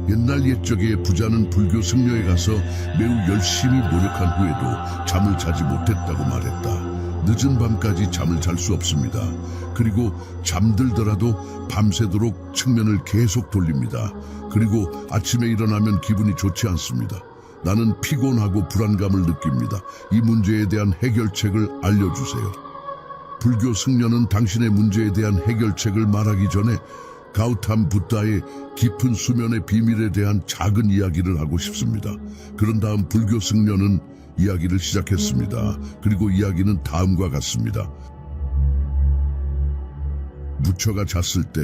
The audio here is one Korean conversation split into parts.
옛날 옛적에 부자는 불교 승려에 가서 매우 열심히 노력한 후에도 잠을 자지 못했다고 말했다. 늦은 밤까지 잠을 잘 수 없습니다. 그리고 잠들더라도 밤새도록 측면을 계속 돌립니다. 그리고 아침에 일어나면 기분이 좋지 않습니다. 나는 피곤하고 불안감을 느낍니다. 이 문제에 대한 해결책을 알려주세요. 불교 승려는 당신의 문제에 대한 해결책을 말하기 전에 가우탐 붓다의 깊은 수면의 비밀에 대한 작은 이야기를 하고 싶습니다. 그런 다음 불교 승려는 이야기를 시작했습니다. 그리고 이야기는 다음과 같습니다. 부처가 잤을 때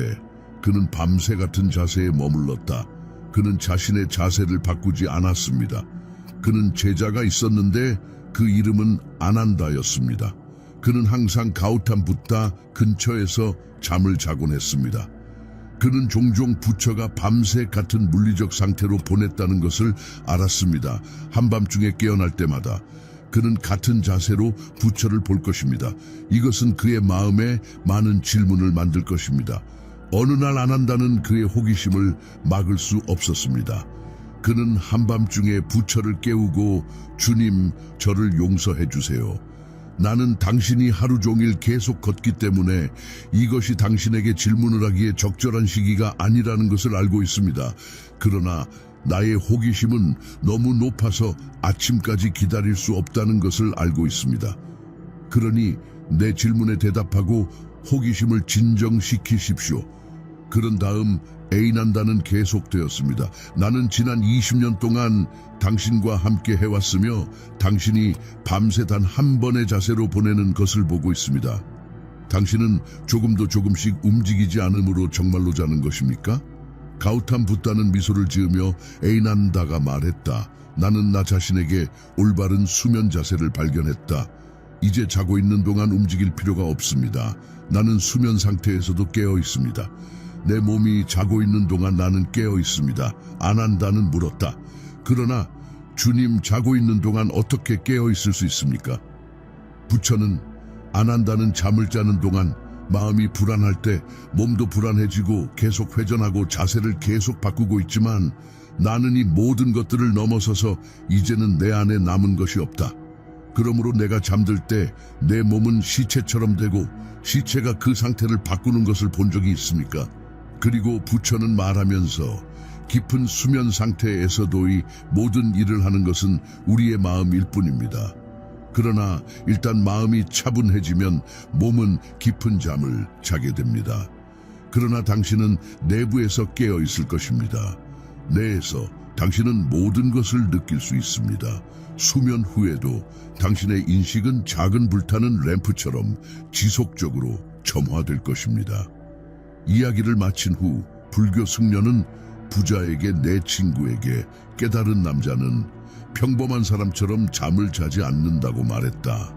그는 밤새 같은 자세에 머물렀다. 그는 자신의 자세를 바꾸지 않았습니다. 그는 제자가 있었는데 그 이름은 아난다였습니다. 그는 항상 가우탐 붓다 근처에서 잠을 자곤 했습니다. 그는 종종 부처가 밤새 같은 물리적 상태로 보냈다는 것을 알았습니다. 한밤중에 깨어날 때마다 그는 같은 자세로 부처를 볼 것입니다. 이것은 그의 마음에 많은 질문을 만들 것입니다. 어느 날 아난다는 그의 호기심을 막을 수 없었습니다. 그는 한밤중에 부처를 깨우고 주님, 저를 용서해 주세요. 나는 당신이 하루 종일 계속 걷기 때문에 이것이 당신에게 질문을 하기에 적절한 시기가 아니라는 것을 알고 있습니다. 그러나 나의 호기심은 너무 높아서 아침까지 기다릴 수 없다는 것을 알고 있습니다. 그러니 내 질문에 대답하고 호기심을 진정시키십시오. 그런 다음 에이난다는 계속되었습니다. 나는 지난 20년 동안 당신과 함께 해왔으며 당신이 밤새 단 한 번의 자세로 보내는 것을 보고 있습니다. 당신은 조금도 조금씩 움직이지 않으므로 정말로 자는 것입니까? 가우탐 붓다는 미소를 지으며 에이난다가 말했다. 나는 나 자신에게 올바른 수면 자세를 발견했다. 이제 자고 있는 동안 움직일 필요가 없습니다. 나는 수면 상태에서도 깨어 있습니다. 내 몸이 자고 있는 동안 나는 깨어 있습니다. 아난다는 물었다. 그러나 주님, 자고 있는 동안 어떻게 깨어 있을 수 있습니까? 부처는 아난다는 잠을 자는 동안 마음이 불안할 때 몸도 불안해지고 계속 회전하고 자세를 계속 바꾸고 있지만 나는 이 모든 것들을 넘어서서 이제는 내 안에 남은 것이 없다. 그러므로 내가 잠들 때 내 몸은 시체처럼 되고 시체가 그 상태를 바꾸는 것을 본 적이 있습니까? 그리고 부처는 말하면서 깊은 수면 상태에서도 이 모든 일을 하는 것은 우리의 마음일 뿐입니다. 그러나 일단 마음이 차분해지면 몸은 깊은 잠을 자게 됩니다. 그러나 당신은 내부에서 깨어 있을 것입니다. 내에서 당신은 모든 것을 느낄 수 있습니다. 수면 후에도 당신의 인식은 작은 불타는 램프처럼 지속적으로 점화될 것입니다. 이야기를 마친 후 불교 승려는 부자에게 내 친구에게 깨달은 남자는 평범한 사람처럼 잠을 자지 않는다고 말했다.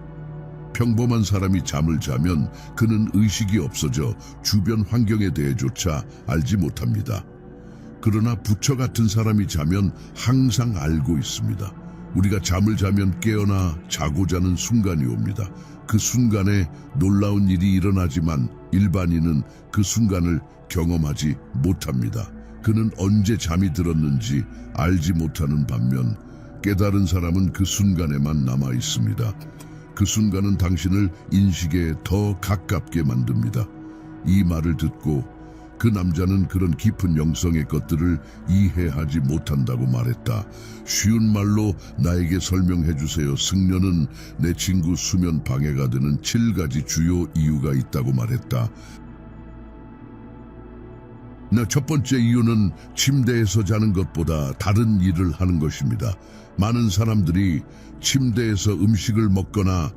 평범한 사람이 잠을 자면 그는 의식이 없어져 주변 환경에 대해조차 알지 못합니다. 그러나 부처 같은 사람이 자면 항상 알고 있습니다. 우리가 잠을 자면 깨어나 자고자는 순간이 옵니다. 그 순간에 놀라운 일이 일어나지만 일반인은 그 순간을 경험하지 못합니다. 그는 언제 잠이 들었는지 알지 못하는 반면 깨달은 사람은 그 순간에만 남아 있습니다. 그 순간은 당신을 인식에 더 가깝게 만듭니다. 이 말을 듣고 그 남자는 그런 깊은 영성의 것들을 이해하지 못한다고 말했다. 쉬운 말로 나에게 설명해 주세요. 승려는 내 친구 수면 방해가 되는 7가지 주요 이유가 있다고 말했다. 첫 번째 이유는 침대에서 자는 것보다 다른 일을 하는 것입니다. 많은 사람들이 침대에서 음식을 먹거나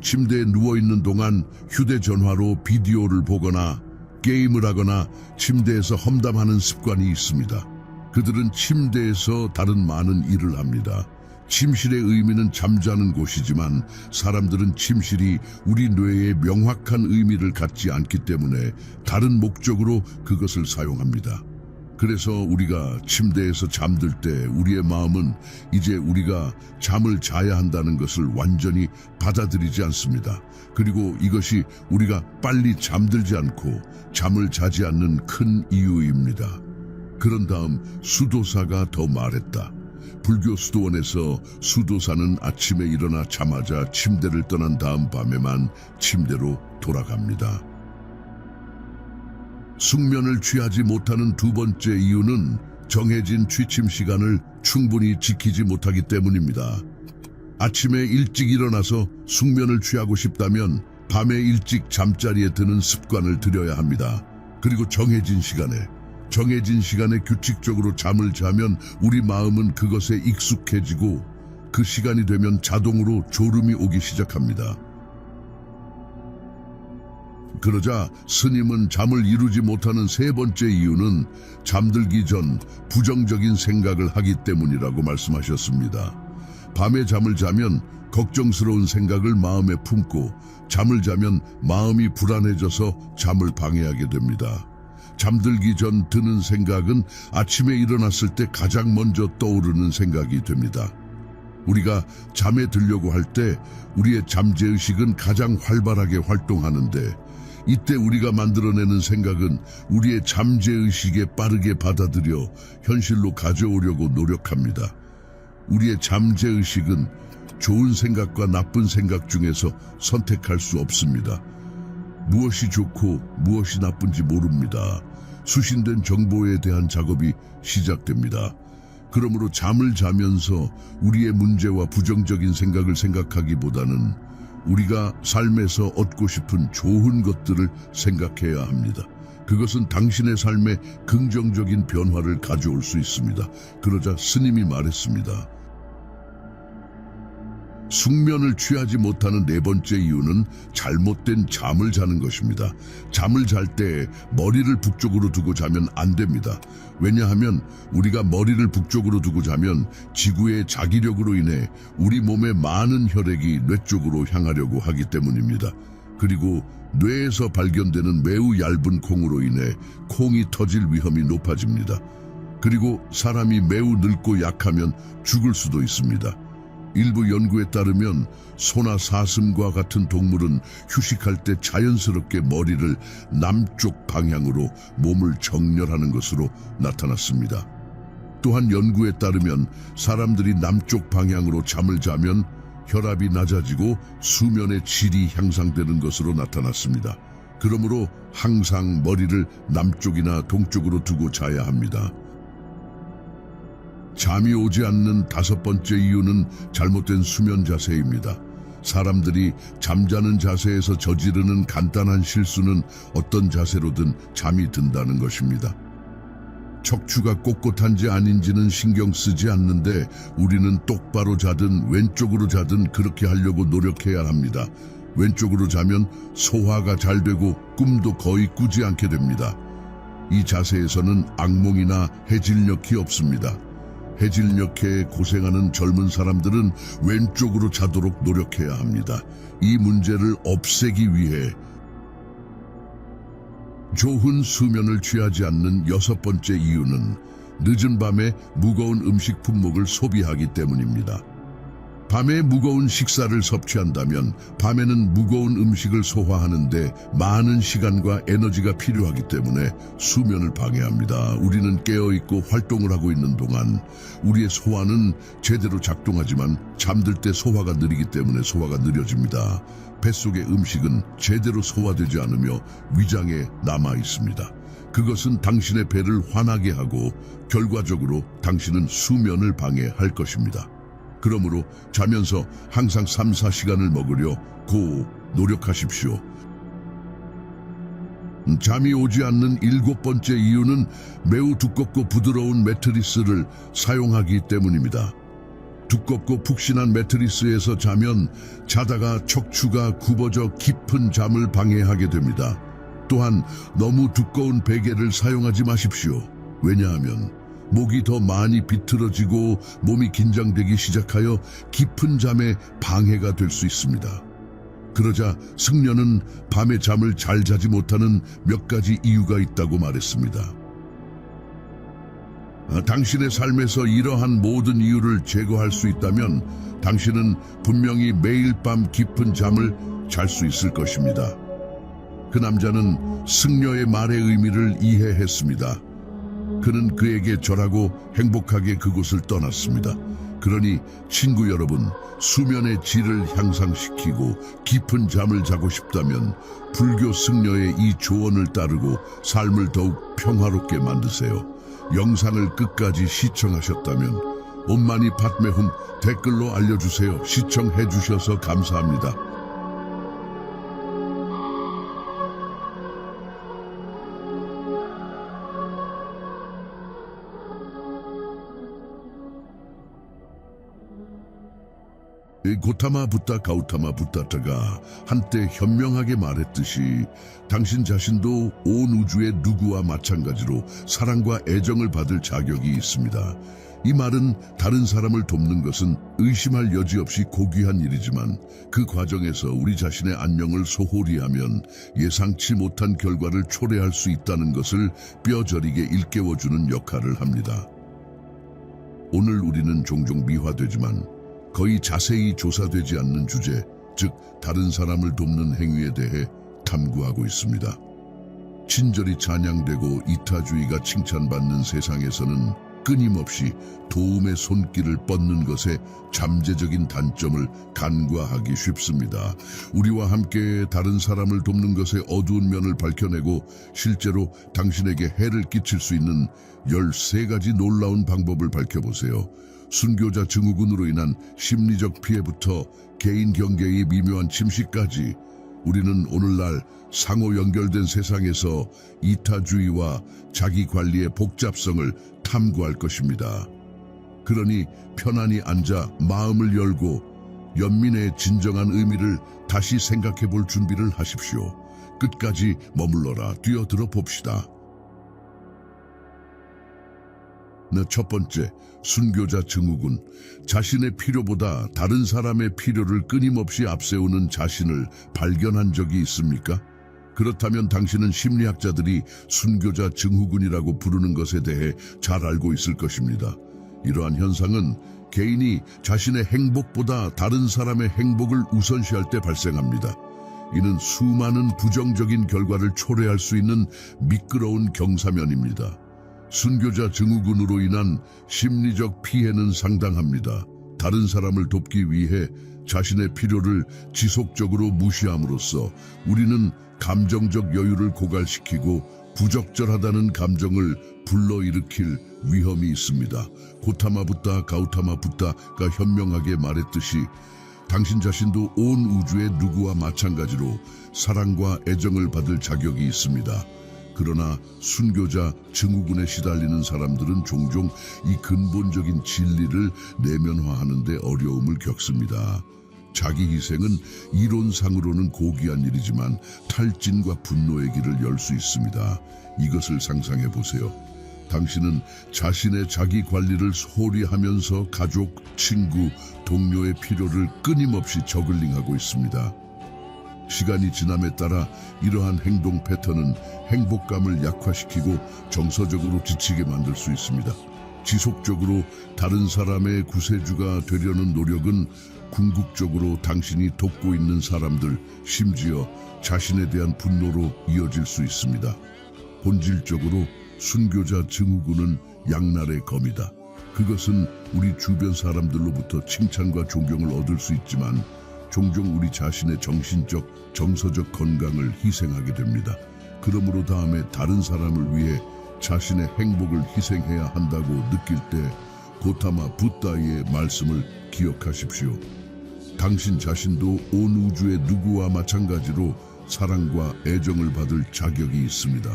침대에 누워있는 동안 휴대전화로 비디오를 보거나 게임을 하거나 침대에서 험담하는 습관이 있습니다. 그들은 침대에서 다른 많은 일을 합니다. 침실의 의미는 잠자는 곳이지만 사람들은 침실이 우리 뇌에 명확한 의미를 갖지 않기 때문에 다른 목적으로 그것을 사용합니다. 그래서 우리가 침대에서 잠들 때 우리의 마음은 이제 우리가 잠을 자야 한다는 것을 완전히 받아들이지 않습니다. 그리고 이것이 우리가 빨리 잠들지 않고 잠을 자지 않는 큰 이유입니다. 그런 다음 수도사가 더 말했다. 불교 수도원에서 수도사는 아침에 일어나 자마자 침대를 떠난 다음 밤에만 침대로 돌아갑니다. 숙면을 취하지 못하는 두 번째 이유는 정해진 취침 시간을 충분히 지키지 못하기 때문입니다. 아침에 일찍 일어나서 숙면을 취하고 싶다면 밤에 일찍 잠자리에 드는 습관을 들여야 합니다. 그리고 정해진 시간에 규칙적으로 잠을 자면 우리 마음은 그것에 익숙해지고 그 시간이 되면 자동으로 졸음이 오기 시작합니다. 그러자 스님은 잠을 이루지 못하는 세 번째 이유는 잠들기 전 부정적인 생각을 하기 때문이라고 말씀하셨습니다. 밤에 잠을 자면 걱정스러운 생각을 마음에 품고 잠을 자면 마음이 불안해져서 잠을 방해하게 됩니다. 잠들기 전 드는 생각은 아침에 일어났을 때 가장 먼저 떠오르는 생각이 됩니다. 우리가 잠에 들려고 할 때 우리의 잠재의식은 가장 활발하게 활동하는데 이때 우리가 만들어내는 생각은 우리의 잠재의식에 빠르게 받아들여 현실로 가져오려고 노력합니다. 우리의 잠재의식은 좋은 생각과 나쁜 생각 중에서 선택할 수 없습니다. 무엇이 좋고 무엇이 나쁜지 모릅니다. 수신된 정보에 대한 작업이 시작됩니다. 그러므로 잠을 자면서 우리의 문제와 부정적인 생각을 생각하기보다는 우리가 삶에서 얻고 싶은 좋은 것들을 생각해야 합니다. 그것은 당신의 삶에 긍정적인 변화를 가져올 수 있습니다. 그러자 스님이 말했습니다. 숙면을 취하지 못하는 네 번째 이유는 잘못된 잠을 자는 것입니다. 잠을 잘 때 머리를 북쪽으로 두고 자면 안 됩니다. 왜냐하면 우리가 머리를 북쪽으로 두고 자면 지구의 자기력으로 인해 우리 몸의 많은 혈액이 뇌 쪽으로 향하려고 하기 때문입니다. 그리고 뇌에서 발견되는 매우 얇은 콩으로 인해 콩이 터질 위험이 높아집니다. 그리고 사람이 매우 늙고 약하면 죽을 수도 있습니다. 일부 연구에 따르면 소나 사슴과 같은 동물은 휴식할 때 자연스럽게 머리를 남쪽 방향으로 몸을 정렬하는 것으로 나타났습니다. 또한 연구에 따르면 사람들이 남쪽 방향으로 잠을 자면 혈압이 낮아지고 수면의 질이 향상되는 것으로 나타났습니다. 그러므로 항상 머리를 남쪽이나 동쪽으로 두고 자야 합니다. 잠이 오지 않는 다섯 번째 이유는 잘못된 수면 자세입니다. 사람들이 잠자는 자세에서 저지르는 간단한 실수는 어떤 자세로든 잠이 든다는 것입니다. 척추가 꼿꼿한지 아닌지는 신경 쓰지 않는데 우리는 똑바로 자든 왼쪽으로 자든 그렇게 하려고 노력해야 합니다. 왼쪽으로 자면 소화가 잘 되고 꿈도 거의 꾸지 않게 됩니다. 이 자세에서는 악몽이나 해질녘이 없습니다. 해질녘에 고생하는 젊은 사람들은 왼쪽으로 자도록 노력해야 합니다. 이 문제를 없애기 위해 좋은 수면을 취하지 않는 여섯 번째 이유는 늦은 밤에 무거운 음식 품목을 소비하기 때문입니다. 밤에 무거운 식사를 섭취한다면 밤에는 무거운 음식을 소화하는데 많은 시간과 에너지가 필요하기 때문에 수면을 방해합니다. 우리는 깨어있고 활동을 하고 있는 동안 우리의 소화는 제대로 작동하지만 잠들 때 소화가 느리기 때문에 소화가 느려집니다. 뱃속의 음식은 제대로 소화되지 않으며 위장에 남아 있습니다. 그것은 당신의 배를 화나게 하고 결과적으로 당신은 수면을 방해할 것입니다. 그러므로 자면서 항상 3-4시간을 먹으려 노력하십시오. 잠이 오지 않는 일곱 번째 이유는 매우 두껍고 부드러운 매트리스를 사용하기 때문입니다. 두껍고 푹신한 매트리스에서 자면 자다가 척추가 굽어져 깊은 잠을 방해하게 됩니다. 또한 너무 두꺼운 베개를 사용하지 마십시오. 왜냐하면 목이 더 많이 비틀어지고 몸이 긴장되기 시작하여 깊은 잠에 방해가 될 수 있습니다. 그러자 승려는 밤에 잠을 잘 자지 못하는 몇 가지 이유가 있다고 말했습니다. 당신의 삶에서 이러한 모든 이유를 제거할 수 있다면 당신은 분명히 매일 밤 깊은 잠을 잘 수 있을 것입니다. 그 남자는 승려의 말의 의미를 이해했습니다. 그는 그에게 절하고 행복하게 그곳을 떠났습니다. 그러니 친구 여러분, 수면의 질을 향상시키고 깊은 잠을 자고 싶다면 불교 승려의 이 조언을 따르고 삶을 더욱 평화롭게 만드세요. 영상을 끝까지 시청하셨다면 옴마니 padme 댓글로 알려주세요. 시청해주셔서 감사합니다. 고타마 붓다 가우타마 붓다타가 한때 현명하게 말했듯이 당신 자신도 온 우주의 누구와 마찬가지로 사랑과 애정을 받을 자격이 있습니다. 이 말은 다른 사람을 돕는 것은 의심할 여지 없이 고귀한 일이지만 그 과정에서 우리 자신의 안녕을 소홀히 하면 예상치 못한 결과를 초래할 수 있다는 것을 뼈저리게 일깨워주는 역할을 합니다. 오늘 우리는 종종 미화되지만 거의 자세히 조사되지 않는 주제, 즉 다른 사람을 돕는 행위에 대해 탐구하고 있습니다. 친절이 찬양되고 이타주의가 칭찬받는 세상에서는 끊임없이 도움의 손길을 뻗는 것에 잠재적인 단점을 간과하기 쉽습니다. 우리와 함께 다른 사람을 돕는 것의 어두운 면을 밝혀내고 실제로 당신에게 해를 끼칠 수 있는 13가지 놀라운 방법을 밝혀보세요. 순교자 증후군으로 인한 심리적 피해부터 개인 경계의 미묘한 침식까지 우리는 오늘날 상호 연결된 세상에서 이타주의와 자기관리의 복잡성을 탐구할 것입니다. 그러니 편안히 앉아 마음을 열고 연민의 진정한 의미를 다시 생각해 볼 준비를 하십시오. 끝까지 머물러라 뛰어들어 봅시다. 첫 번째, 순교자 증후군. 자신의 필요보다 다른 사람의 필요를 끊임없이 앞세우는 자신을 발견한 적이 있습니까? 그렇다면 당신은 심리학자들이 순교자 증후군이라고 부르는 것에 대해 잘 알고 있을 것입니다. 이러한 현상은 개인이 자신의 행복보다 다른 사람의 행복을 우선시할 때 발생합니다. 이는 수많은 부정적인 결과를 초래할 수 있는 미끄러운 경사면입니다. 순교자 증후군으로 인한 심리적 피해는 상당합니다. 다른 사람을 돕기 위해 자신의 필요를 지속적으로 무시함으로써 우리는 감정적 여유를 고갈시키고 부적절하다는 감정을 불러일으킬 위험이 있습니다. 고타마 붓다 가우타마 붓다가 현명하게 말했듯이 당신 자신도 온 우주의 누구와 마찬가지로 사랑과 애정을 받을 자격이 있습니다. 그러나 순교자 증후군에 시달리는 사람들은 종종 이 근본적인 진리를 내면화하는 데 어려움을 겪습니다. 자기 희생은 이론상으로는 고귀한 일이지만 탈진과 분노의 길을 열 수 있습니다. 이것을 상상해 보세요. 당신은 자신의 자기 관리를 소홀히 하면서 가족, 친구, 동료의 필요를 끊임없이 저글링하고 있습니다. 시간이 지남에 따라 이러한 행동 패턴은 행복감을 약화시키고 정서적으로 지치게 만들 수 있습니다. 지속적으로 다른 사람의 구세주가 되려는 노력은 궁극적으로 당신이 돕고 있는 사람들, 심지어 자신에 대한 분노로 이어질 수 있습니다. 본질적으로 순교자 증후군은 양날의 검이다. 그것은 우리 주변 사람들로부터 칭찬과 존경을 얻을 수 있지만 종종 우리 자신의 정신적, 정서적 건강을 희생하게 됩니다. 그러므로 다음에 다른 사람을 위해 자신의 행복을 희생해야 한다고 느낄 때 고타마 붓다의 말씀을 기억하십시오. 당신 자신도 온 우주의 누구와 마찬가지로 사랑과 애정을 받을 자격이 있습니다.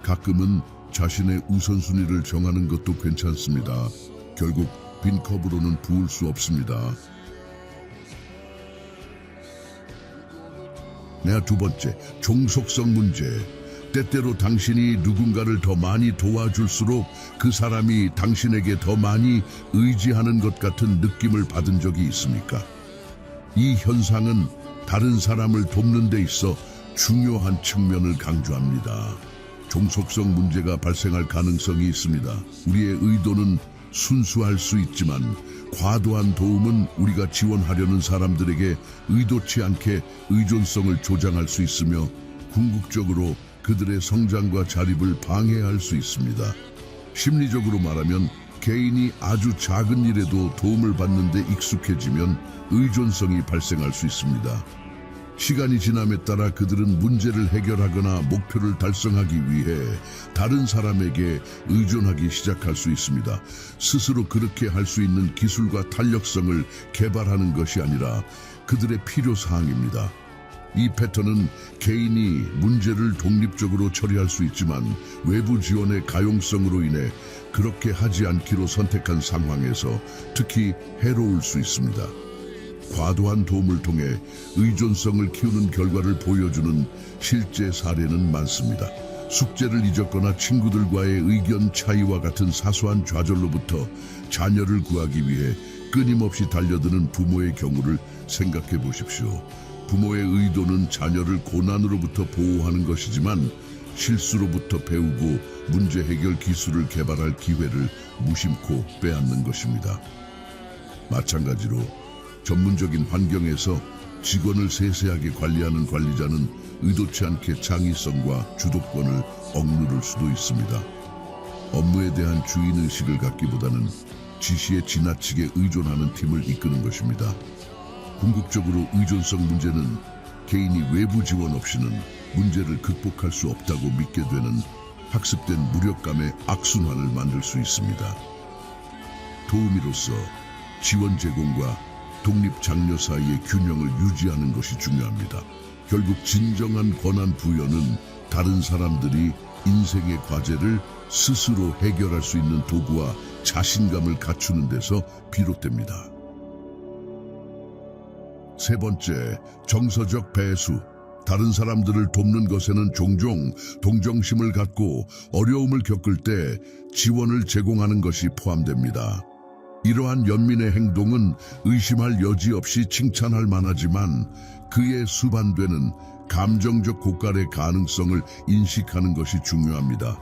가끔은 자신의 우선순위를 정하는 것도 괜찮습니다. 결국 빈 컵으로는 부을 수 없습니다. 두 번째, 종속성 문제. 때때로 당신이 누군가를 더 많이 도와줄수록 그 사람이 당신에게 더 많이 의지하는 것 같은 느낌을 받은 적이 있습니까? 이 현상은 다른 사람을 돕는 데 있어 중요한 측면을 강조합니다. 종속성 문제가 발생할 가능성이 있습니다. 우리의 의도는 순수할 수 있지만 과도한 도움은 우리가 지원하려는 사람들에게 의도치 않게 의존성을 조장할 수 있으며 궁극적으로 그들의 성장과 자립을 방해할 수 있습니다. 심리적으로 말하면 개인이 아주 작은 일에도 도움을 받는 데 익숙해지면 의존성이 발생할 수 있습니다. 시간이 지남에 따라 그들은 문제를 해결하거나 목표를 달성하기 위해 다른 사람에게 의존하기 시작할 수 있습니다. 스스로 그렇게 할 수 있는 기술과 탄력성을 개발하는 것이 아니라 그들의 필요사항입니다. 이 패턴은 개인이 문제를 독립적으로 처리할 수 있지만 외부 지원의 가용성으로 인해 그렇게 하지 않기로 선택한 상황에서 특히 해로울 수 있습니다. 과도한 도움을 통해 의존성을 키우는 결과를 보여주는 실제 사례는 많습니다. 숙제를 잊었거나 친구들과의 의견 차이와 같은 사소한 좌절로부터 자녀를 구하기 위해 끊임없이 달려드는 부모의 경우를 생각해 보십시오. 부모의 의도는 자녀를 고난으로부터 보호하는 것이지만 실수로부터 배우고 문제 해결 기술을 개발할 기회를 무심코 빼앗는 것입니다. 마찬가지로 전문적인 환경에서 직원을 세세하게 관리하는 관리자는 의도치 않게 창의성과 주도권을 억누를 수도 있습니다. 업무에 대한 주인의식을 갖기보다는 지시에 지나치게 의존하는 팀을 이끄는 것입니다. 궁극적으로 의존성 문제는 개인이 외부 지원 없이는 문제를 극복할 수 없다고 믿게 되는 학습된 무력감의 악순환을 만들 수 있습니다. 도우미로서 지원 제공과 독립 장려 사이의 균형을 유지하는 것이 중요합니다. 결국 진정한 권한 부여는 다른 사람들이 인생의 과제를 스스로 해결할 수 있는 도구와 자신감을 갖추는 데서 비롯됩니다. 세 번째, 정서적 배수. 다른 사람들을 돕는 것에는 종종 동정심을 갖고 어려움을 겪을 때 지원을 제공하는 것이 포함됩니다. 이러한 연민의 행동은 의심할 여지 없이 칭찬할 만하지만 그에 수반되는 감정적 고갈의 가능성을 인식하는 것이 중요합니다.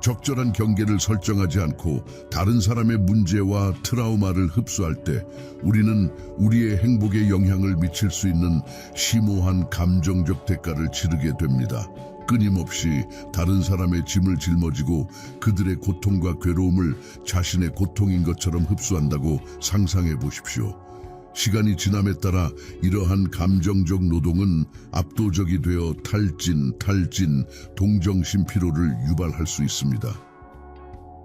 적절한 경계를 설정하지 않고 다른 사람의 문제와 트라우마를 흡수할 때 우리는 우리의 행복에 영향을 미칠 수 있는 심오한 감정적 대가를 치르게 됩니다. 끊임없이 다른 사람의 짐을 짊어지고 그들의 고통과 괴로움을 자신의 고통인 것처럼 흡수한다고 상상해 보십시오. 시간이 지남에 따라 이러한 감정적 노동은 압도적이 되어 탈진, 동정심 피로를 유발할 수 있습니다.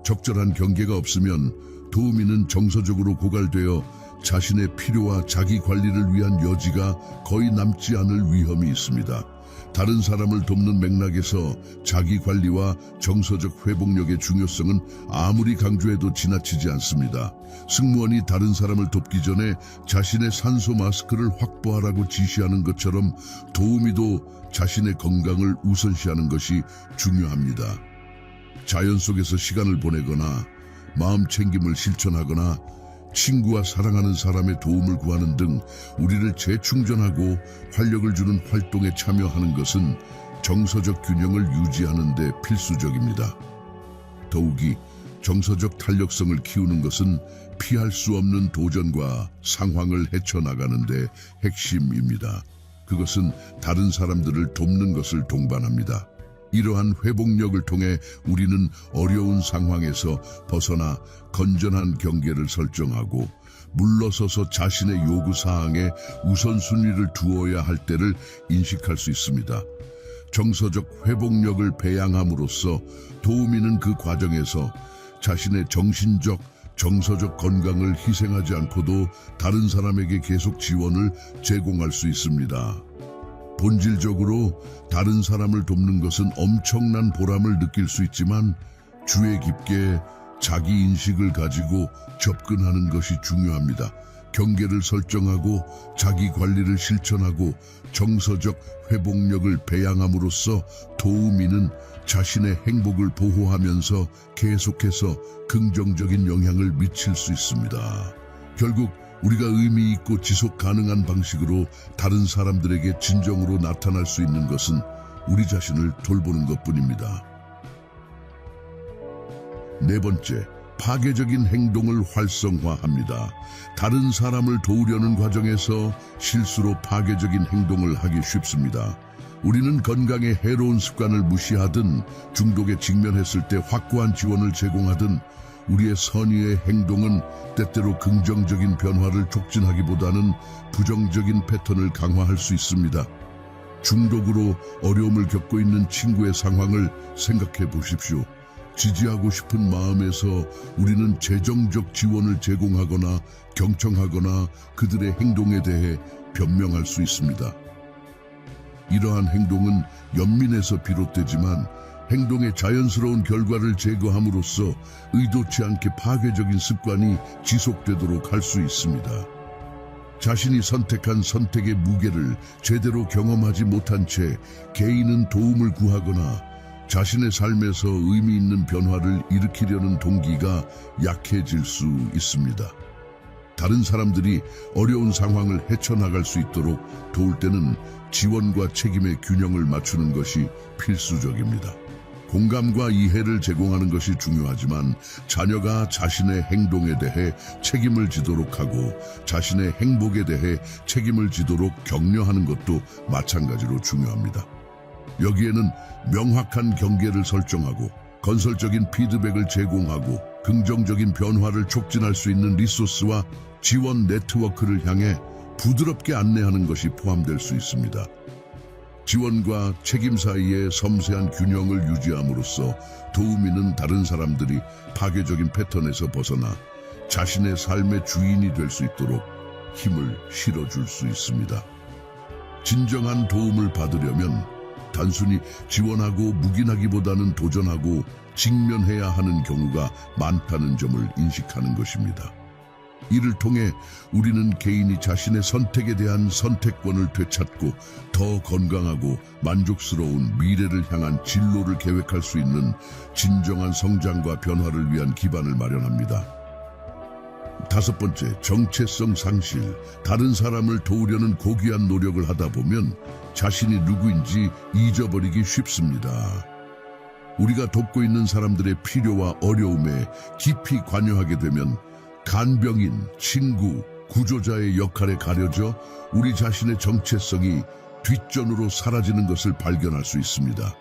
적절한 경계가 없으면 도우미는 정서적으로 고갈되어 자신의 필요와 자기 관리를 위한 여지가 거의 남지 않을 위험이 있습니다. 다른 사람을 돕는 맥락에서 자기 관리와 정서적 회복력의 중요성은 아무리 강조해도 지나치지 않습니다. 승무원이 다른 사람을 돕기 전에 자신의 산소 마스크를 확보하라고 지시하는 것처럼 도우미도 자신의 건강을 우선시하는 것이 중요합니다. 자연 속에서 시간을 보내거나 마음 챙김을 실천하거나 친구와 사랑하는 사람의 도움을 구하는 등 우리를 재충전하고 활력을 주는 활동에 참여하는 것은 정서적 균형을 유지하는 데 필수적입니다. 더욱이 정서적 탄력성을 키우는 것은 피할 수 없는 도전과 상황을 헤쳐나가는 데 핵심입니다. 그것은 다른 사람들을 돕는 것을 동반합니다. 이러한 회복력을 통해 우리는 어려운 상황에서 벗어나 건전한 경계를 설정하고 물러서서 자신의 요구사항에 우선순위를 두어야 할 때를 인식할 수 있습니다. 정서적 회복력을 배양함으로써 도우미는 그 과정에서 자신의 정신적, 정서적 건강을 희생하지 않고도 다른 사람에게 계속 지원을 제공할 수 있습니다. 본질적으로 다른 사람을 돕는 것은 엄청난 보람을 느낄 수 있지만 주의 깊게 자기 인식을 가지고 접근하는 것이 중요합니다. 경계를 설정하고 자기 관리를 실천하고 정서적 회복력을 배양함으로써 도우미는 자신의 행복을 보호하면서 계속해서 긍정적인 영향을 미칠 수 있습니다. 결국 우리가 의미 있고 지속 가능한 방식으로 다른 사람들에게 진정으로 나타날 수 있는 것은 우리 자신을 돌보는 것뿐입니다. 네 번째, 파괴적인 행동을 활성화합니다. 다른 사람을 도우려는 과정에서 실수로 파괴적인 행동을 하기 쉽습니다. 우리는 건강에 해로운 습관을 무시하든 중독에 직면했을 때 확고한 지원을 제공하든 우리의 선의의 행동은 때때로 긍정적인 변화를 촉진하기보다는 부정적인 패턴을 강화할 수 있습니다. 중독으로 어려움을 겪고 있는 친구의 상황을 생각해 보십시오. 지지하고 싶은 마음에서 우리는 재정적 지원을 제공하거나 경청하거나 그들의 행동에 대해 변명할 수 있습니다. 이러한 행동은 연민에서 비롯되지만 행동의 자연스러운 결과를 제거함으로써 의도치 않게 파괴적인 습관이 지속되도록 할 수 있습니다. 자신이 선택한 선택의 무게를 제대로 경험하지 못한 채 개인은 도움을 구하거나 자신의 삶에서 의미 있는 변화를 일으키려는 동기가 약해질 수 있습니다. 다른 사람들이 어려운 상황을 헤쳐나갈 수 있도록 도울 때는 지원과 책임의 균형을 맞추는 것이 필수적입니다. 공감과 이해를 제공하는 것이 중요하지만 자녀가 자신의 행동에 대해 책임을 지도록 하고 자신의 행복에 대해 책임을 지도록 격려하는 것도 마찬가지로 중요합니다. 여기에는 명확한 경계를 설정하고 건설적인 피드백을 제공하고 긍정적인 변화를 촉진할 수 있는 리소스와 지원 네트워크를 향해 부드럽게 안내하는 것이 포함될 수 있습니다. 지원과 책임 사이의 섬세한 균형을 유지함으로써 도우미는 다른 사람들이 파괴적인 패턴에서 벗어나 자신의 삶의 주인이 될 수 있도록 힘을 실어줄 수 있습니다. 진정한 도움을 받으려면 단순히 지원하고 묵인하기보다는 도전하고 직면해야 하는 경우가 많다는 점을 인식하는 것입니다. 이를 통해 우리는 개인이 자신의 선택에 대한 선택권을 되찾고 더 건강하고 만족스러운 미래를 향한 진로를 계획할 수 있는 진정한 성장과 변화를 위한 기반을 마련합니다. 5번째, 정체성 상실. 다른 사람을 도우려는 고귀한 노력을 하다 보면 자신이 누구인지 잊어버리기 쉽습니다. 우리가 돕고 있는 사람들의 필요와 어려움에 깊이 관여하게 되면 간병인, 친구, 구조자의 역할에 가려져 우리 자신의 정체성이 뒷전으로 사라지는 것을 발견할 수 있습니다.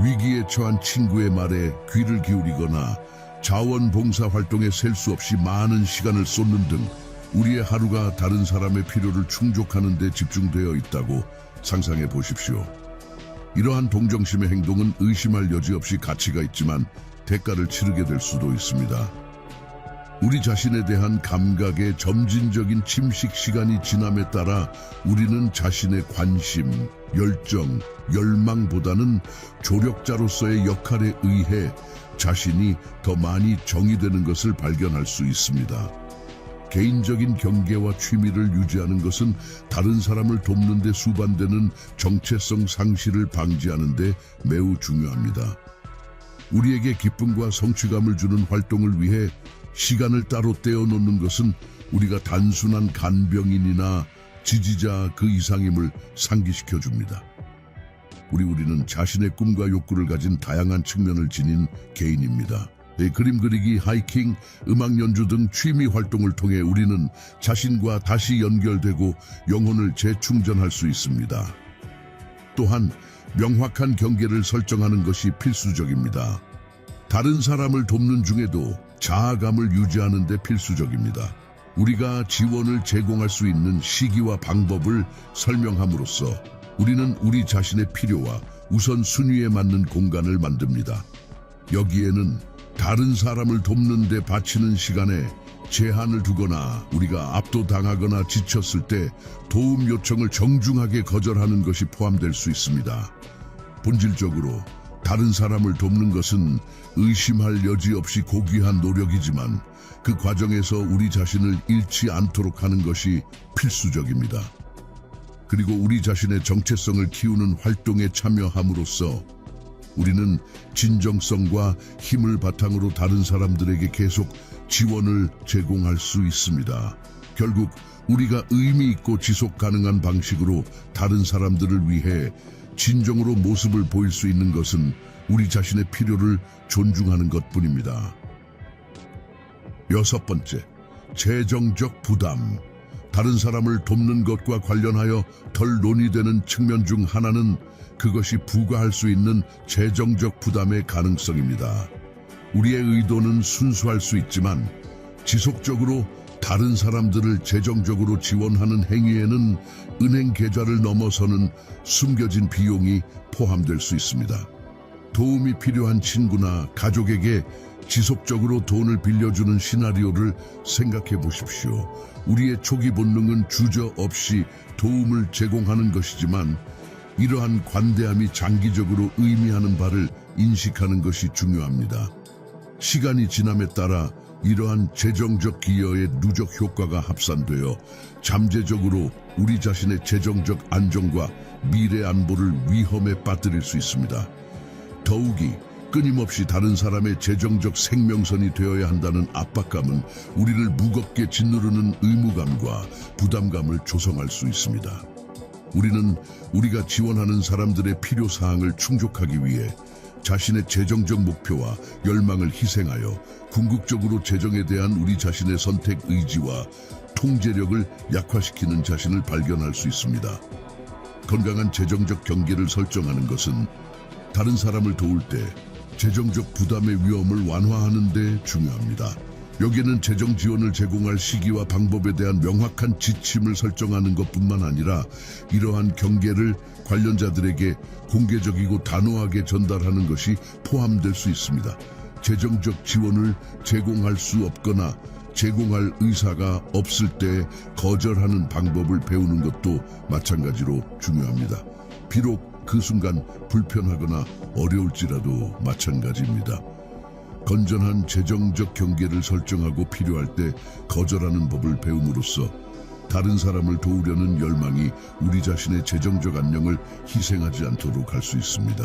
위기에 처한 친구의 말에 귀를 기울이거나 자원봉사 활동에 셀 수 없이 많은 시간을 쏟는 등 우리의 하루가 다른 사람의 필요를 충족하는 데 집중되어 있다고 상상해 보십시오. 이러한 동정심의 행동은 의심할 여지 없이 가치가 있지만 대가를 치르게 될 수도 있습니다. 우리 자신에 대한 감각의 점진적인 침식 시간이 지남에 따라 우리는 자신의 관심, 열정, 열망보다는 조력자로서의 역할에 의해 자신이 더 많이 정의되는 것을 발견할 수 있습니다. 개인적인 경계와 취미를 유지하는 것은 다른 사람을 돕는 데 수반되는 정체성 상실을 방지하는 데 매우 중요합니다. 우리에게 기쁨과 성취감을 주는 활동을 위해 시간을 따로 떼어놓는 것은 우리가 단순한 간병인이나 지지자 그 이상임을 상기시켜줍니다. 우리는 자신의 꿈과 욕구를 가진 다양한 측면을 지닌 개인입니다. 그림 그리기, 하이킹, 음악 연주 등 취미 활동을 통해 우리는 자신과 다시 연결되고 영혼을 재충전할 수 있습니다. 또한 명확한 경계를 설정하는 것이 필수적입니다. 다른 사람을 돕는 중에도 자아감을 유지하는 데 필수적입니다. 우리가 지원을 제공할 수 있는 시기와 방법을 설명함으로써 우리는 우리 자신의 필요와 우선순위에 맞는 공간을 만듭니다. 여기에는 다른 사람을 돕는 데 바치는 시간에 제한을 두거나 우리가 압도당하거나 지쳤을 때 도움 요청을 정중하게 거절하는 것이 포함될 수 있습니다. 본질적으로 다른 사람을 돕는 것은 의심할 여지 없이 고귀한 노력이지만 그 과정에서 우리 자신을 잃지 않도록 하는 것이 필수적입니다. 그리고 우리 자신의 정체성을 키우는 활동에 참여함으로써 우리는 진정성과 힘을 바탕으로 다른 사람들에게 계속 지원을 제공할 수 있습니다. 결국 우리가 의미 있고 지속 가능한 방식으로 다른 사람들을 위해 진정으로 모습을 보일 수 있는 것은 우리 자신의 필요를 존중하는 것뿐입니다. 6번째, 재정적 부담. 다른 사람을 돕는 것과 관련하여 덜 논의되는 측면 중 하나는 그것이 부과할 수 있는 재정적 부담의 가능성입니다. 우리의 의도는 순수할 수 있지만 지속적으로 다른 사람들을 재정적으로 지원하는 행위에는 은행 계좌를 넘어서는 숨겨진 비용이 포함될 수 있습니다. 도움이 필요한 친구나 가족에게 지속적으로 돈을 빌려주는 시나리오를 생각해 보십시오. 우리의 초기 본능은 주저없이 도움을 제공하는 것이지만 이러한 관대함이 장기적으로 의미하는 바를 인식하는 것이 중요합니다. 시간이 지남에 따라 이러한 재정적 기여의 누적 효과가 합산되어 잠재적으로 우리 자신의 재정적 안정과 미래 안보를 위험에 빠뜨릴 수 있습니다. 더욱이 끊임없이 다른 사람의 재정적 생명선이 되어야 한다는 압박감은 우리를 무겁게 짓누르는 의무감과 부담감을 조성할 수 있습니다. 우리는 우리가 지원하는 사람들의 필요사항을 충족하기 위해 자신의 재정적 목표와 열망을 희생하여 궁극적으로 재정에 대한 우리 자신의 선택 의지와 통제력을 약화시키는 자신을 발견할 수 있습니다. 건강한 재정적 경계를 설정하는 것은 다른 사람을 도울 때 재정적 부담의 위험을 완화하는 데 중요합니다. 여기에는 재정 지원을 제공할 시기와 방법에 대한 명확한 지침을 설정하는 것뿐만 아니라 이러한 경계를 관련자들에게 공개적이고 단호하게 전달하는 것이 포함될 수 있습니다. 재정적 지원을 제공할 수 없거나 제공할 의사가 없을 때 거절하는 방법을 배우는 것도 마찬가지로 중요합니다. 비록 그 순간 불편하거나 어려울지라도 마찬가지입니다. 건전한 재정적 경계를 설정하고 필요할 때 거절하는 법을 배움으로써 다른 사람을 도우려는 열망이 우리 자신의 재정적 안녕을 희생하지 않도록 할 수 있습니다.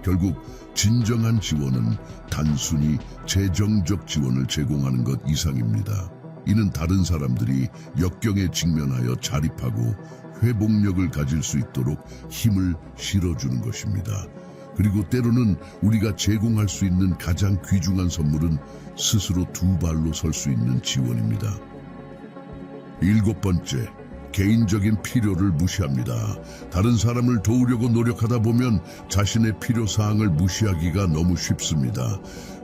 결국 진정한 지원은 단순히 재정적 지원을 제공하는 것 이상입니다. 이는 다른 사람들이 역경에 직면하여 자립하고 회복력을 가질 수 있도록 힘을 실어주는 것입니다. 그리고 때로는 우리가 제공할 수 있는 가장 귀중한 선물은 스스로 두 발로 설 수 있는 지원입니다. 7번째, 개인적인 필요를 무시합니다. 다른 사람을 도우려고 노력하다 보면 자신의 필요사항을 무시하기가 너무 쉽습니다.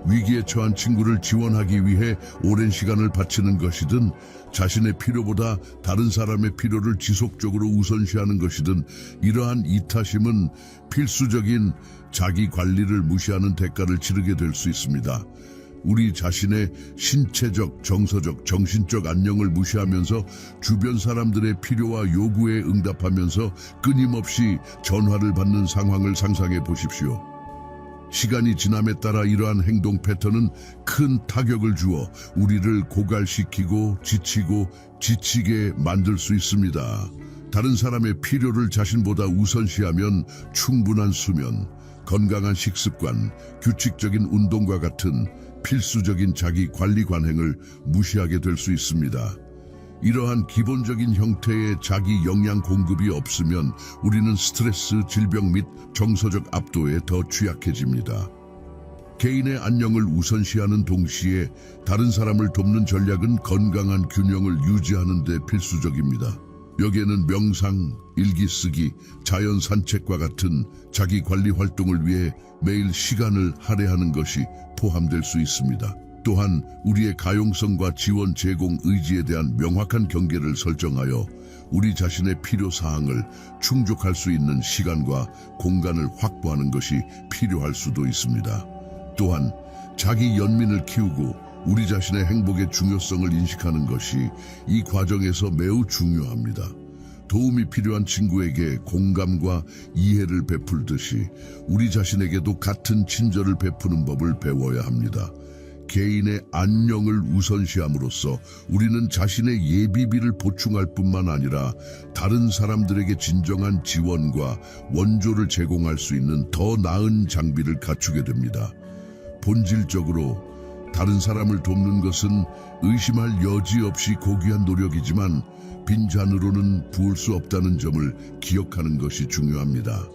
위기에 처한 친구를 지원하기 위해 오랜 시간을 바치는 것이든 자신의 필요보다 다른 사람의 필요를 지속적으로 우선시하는 것이든 이러한 이타심은 필수적인 자기 관리를 무시하는 대가를 치르게 될 수 있습니다. 우리 자신의 신체적, 정서적, 정신적 안녕을 무시하면서 주변 사람들의 필요와 요구에 응답하면서 끊임없이 전화를 받는 상황을 상상해 보십시오. 시간이 지남에 따라 이러한 행동 패턴은 큰 타격을 주어 우리를 고갈시키고 지치고 지치게 만들 수 있습니다. 다른 사람의 필요를 자신보다 우선시하면 충분한 수면, 건강한 식습관, 규칙적인 운동과 같은 필수적인 자기 관리 관행을 무시하게 될 수 있습니다. 이러한 기본적인 형태의 자기 영양 공급이 없으면 우리는 스트레스, 질병 및 정서적 압도에 더 취약해집니다. 개인의 안녕을 우선시하는 동시에 다른 사람을 돕는 전략은 건강한 균형을 유지하는 데 필수적입니다. 여기에는 명상, 일기쓰기, 자연 산책과 같은 자기 관리 활동을 위해 매일 시간을 할애하는 것이 포함될 수 있습니다. 또한 우리의 가용성과 지원 제공 의지에 대한 명확한 경계를 설정하여 우리 자신의 필요사항을 충족할 수 있는 시간과 공간을 확보하는 것이 필요할 수도 있습니다. 또한 자기 연민을 키우고 우리 자신의 행복의 중요성을 인식하는 것이 이 과정에서 매우 중요합니다. 도움이 필요한 친구에게 공감과 이해를 베풀듯이 우리 자신에게도 같은 친절을 베푸는 법을 배워야 합니다. 개인의 안녕을 우선시함으로써 우리는 자신의 예비비를 보충할 뿐만 아니라 다른 사람들에게 진정한 지원과 원조를 제공할 수 있는 더 나은 장비를 갖추게 됩니다. 본질적으로 다른 사람을 돕는 것은 의심할 여지 없이 고귀한 노력이지만 빈잔으로는 부을 수 없다는 점을 기억하는 것이 중요합니다.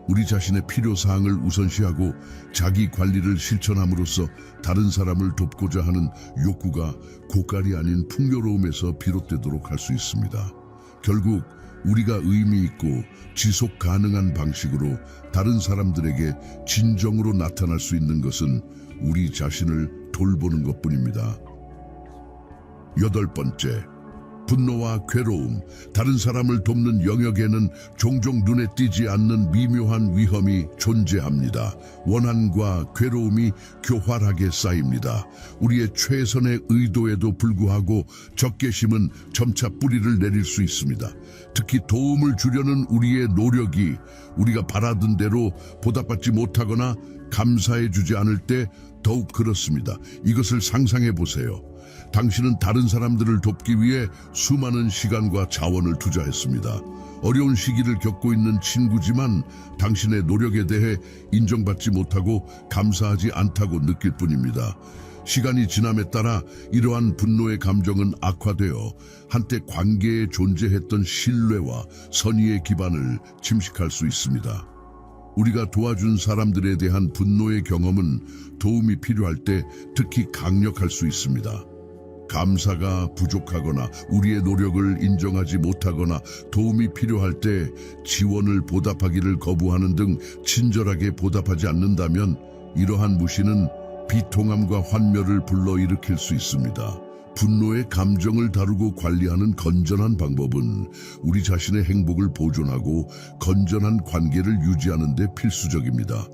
우리 자신의 필요사항을 우선시하고 자기 관리를 실천함으로써 다른 사람을 돕고자 하는 욕구가 고갈이 아닌 풍요로움에서 비롯되도록 할 수 있습니다. 결국 우리가 의미 있고 지속 가능한 방식으로 다른 사람들에게 진정으로 나타날 수 있는 것은 우리 자신을 돌보는 것뿐입니다. 8번째, 분노와 괴로움, 다른 사람을 돕는 영역에는 종종 눈에 띄지 않는 미묘한 위험이 존재합니다. 원한과 괴로움이 교활하게 쌓입니다. 우리의 최선의 의도에도 불구하고 적개심은 점차 뿌리를 내릴 수 있습니다. 특히 도움을 주려는 우리의 노력이 우리가 바라던 대로 보답받지 못하거나 감사해주지 않을 때 더욱 그렇습니다. 이것을 상상해 보세요. 당신은 다른 사람들을 돕기 위해 수많은 시간과 자원을 투자했습니다. 어려운 시기를 겪고 있는 친구지만 당신의 노력에 대해 인정받지 못하고 감사하지 않다고 느낄 뿐입니다. 시간이 지남에 따라 이러한 분노의 감정은 악화되어 한때 관계에 존재했던 신뢰와 선의의 기반을 침식할 수 있습니다. 우리가 도와준 사람들에 대한 분노의 경험은 도움이 필요할 때 특히 강력할 수 있습니다. 감사가 부족하거나 우리의 노력을 인정하지 못하거나 도움이 필요할 때 지원을 보답하기를 거부하는 등 친절하게 보답하지 않는다면 이러한 무시는 비통함과 환멸을 불러일으킬 수 있습니다. 분노의 감정을 다루고 관리하는 건전한 방법은 우리 자신의 행복을 보존하고 건전한 관계를 유지하는 데 필수적입니다.